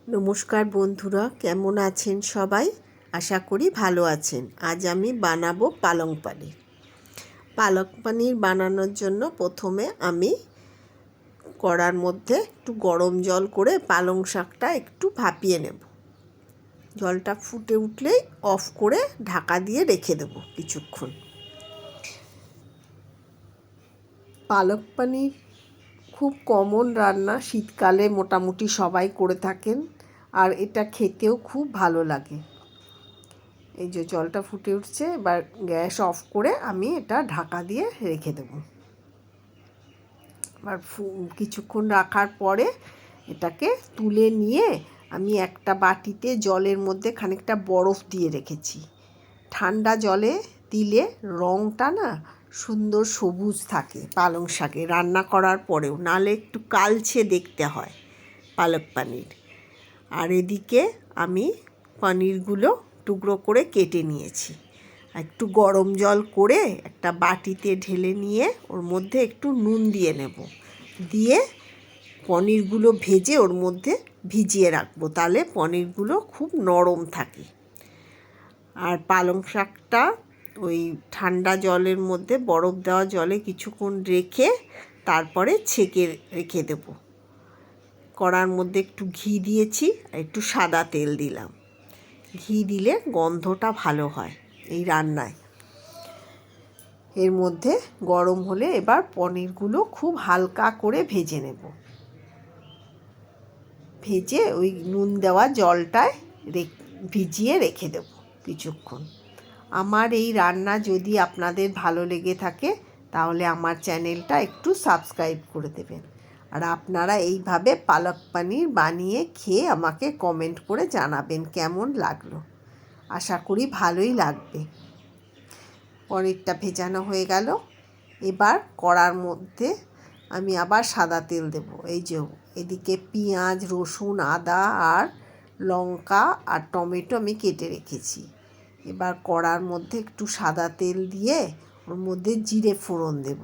নমস্কার বন্ধুরা, কেমন আছেন সবাই? আশা করি ভালো আছেন। আজ আমি বানাবো পালং পানির। পালং পানির বানানোর জন্য প্রথমে আমি কড়ার মধ্যে একটু গরম জল করে পালং শাকটা একটু ভাপিয়ে নেব। জলটা ফুটে উঠলেই অফ করে ঢাকা দিয়ে রেখে দেব কিছুক্ষণ। পালং পানির খুব কমন রান্না, শীতকালে মোটামুটি সবাই করে থাকেন, আর এটা খেতেও খুব ভালো লাগে। এই যে জলটা ফুটে উঠছে, এবার গ্যাস অফ করে আমি এটা ঢাকা দিয়ে রেখে দেব। এবার কিছুক্ষণ রাখার পরে এটাকে তুলে নিয়ে আমি একটা বাটিতে জলের মধ্যে খানিকটা বরফ দিয়ে রেখেছি। ঠান্ডা জলে দিলে রঙটা না সুন্দর সবুজ থাকে পালং শাকে রান্না করার পরেও, নালে একটু কালচে দেখতে হয় পালক পানির। আর এদিকে আমি পনিরগুলো টুকরো করে কেটে নিয়েছি। একটু গরম জল করে একটা বাটিতে ঢেলে নিয়ে ওর মধ্যে একটু নুন দিয়ে নেব, দিয়ে পনিরগুলো ভেজে ওর মধ্যে ভিজিয়ে রাখবো, তাহলে পনিরগুলো খুব নরম থাকে। আর পালং শাকটা ওই ঠান্ডা জলের মধ্যে, বরফ দেওয়া জলে কিছুক্ষণ রেখে তারপরে ছেঁকে রেখে দেবো। কড়ার মধ্যে একটু ঘি দিয়েছি আর একটু সাদা তেল দিলাম। ঘি দিলে গন্ধটা ভালো হয় এই রান্নায়। এর মধ্যে গরম হলে এবার পনিরগুলো খুব হালকা করে ভেজে নেব। ভেজে ওই নুন দেওয়া জলটায় ভিজিয়ে রেখে দেব কিছুক্ষণ। আমার এই রান্না যদি আপনাদের ভালো লেগে থাকে তাহলে আমার চ্যানেলটা একটু সাবস্ক্রাইব করে দেবেন। আর আপনারা এইভাবে পালক পানির বানিয়ে খেয়ে আমাকে কমেন্ট করে জানাবেন কেমন লাগলো। আশা করি ভালোই লাগবে। পনিরটা ভেজানো হয়ে গেল। এবার কড়ার মধ্যে আমি আবার সাদা তেল দেব। এই যে এদিকে পেঁয়াজ, রসুন, আদা আর লঙ্কা আর টমেটো আমি কেটে রেখেছি। এবার কড়ার মধ্যে একটু সাদা তেল দিয়ে ওর মধ্যে জিরে ফোড়ন দেব,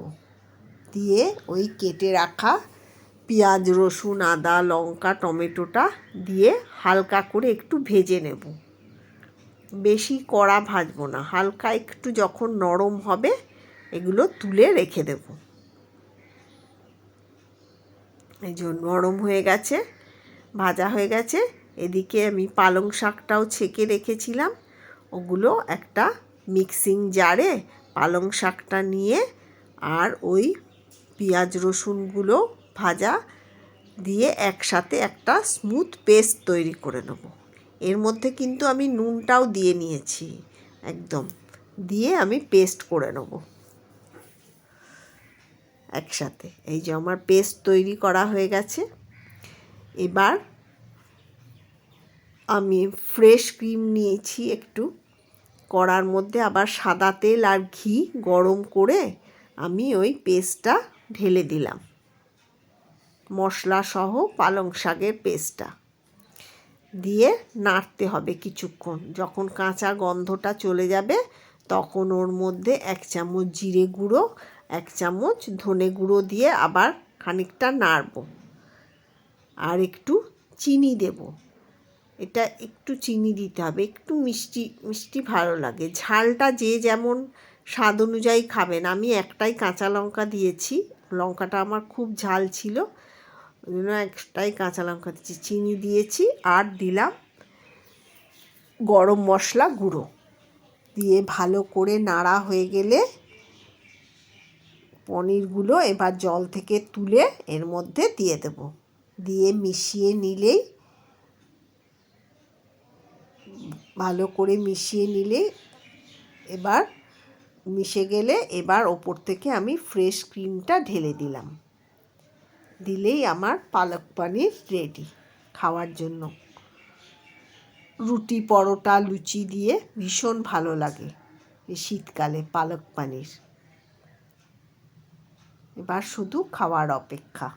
দিয়ে ওই কেটে রাখা পেঁয়াজ, রসুন, আদা, লঙ্কা, টমেটোটা দিয়ে হালকা করে একটু ভেজে নেব। বেশি কড়া ভাজবো না, হালকা একটু যখন নরম হবে এগুলো তুলে রেখে দেব। এই যে নরম হয়ে গেছে, ভাজা হয়ে গেছে। এদিকে আমি পালং শাকটাও ছেঁকে রেখেছিলাম, ওগুলো একটা মিক্সিং জারে পালং শাকটা নিয়ে আর ওই পেঁয়াজ রসুনগুলো ভাজা দিয়ে একসাথে একটা স্মুথ পেস্ট তৈরি করে নেব। এর মধ্যে কিন্তু আমি নুনটাও দিয়ে নিয়েছি, একদম দিয়ে আমি পেস্ট করে নেব একসাথে। এই যে আমার পেস্ট তৈরি করা হয়ে গেছে। এবার আমি ফ্রেশ ক্রিম নিয়েছি একটু, কড়ার মধ্যে আবার সাদা তেল আর ঘি গরম করে আমি ওই পেস্টটা ঢেলে দিলাম, মশলা সহ পালং শাকের পেস্টটা দিয়ে নাড়তে হবে কিছুক্ষণ। যখন কাঁচা গন্ধটা চলে যাবে তখন ওর মধ্যে 1 চামচ জিরে গুঁড়ো, 1 চামচ ধনে গুঁড়ো দিয়ে আবার খানিকটা নাড়ব। আর একটু চিনি দেব, এটা একটু চিনি দিতে হবে, একটু মিষ্টি মিষ্টি ভালো লাগে। ঝালটা যে যেমন স্বাদ অনুযায়ী খাবেন। আমি একটাই কাঁচা লঙ্কা দিয়েছি, লঙ্কাটা আমার খুব ঝাল ছিল, ওই জন্য একটাই কাঁচা লঙ্কা দিয়েছি। চিনি দিয়েছি আর দিলাম গরম মশলা গুঁড়ো, দিয়ে ভালো করে নাড়া হয়ে গেলে পনিরগুলো এবার জল থেকে তুলে এর মধ্যে দিয়ে দেব, দিয়ে মিশিয়ে নিলেই, ভালো করে মিশিয়ে নিলেই এবার মিশে গেলে এবার ওপর থেকে আমি ফ্রেশ ক্রিমটা ঢেলে দিলাম। দিলেই আমার পালক পানির রেডি খাওয়ার জন্য। রুটি, পরোটা, লুচি দিয়ে ভীষণ ভালো লাগে এই শীতকালে পালক পানির। এবার শুধু খাওয়ার অপেক্ষা।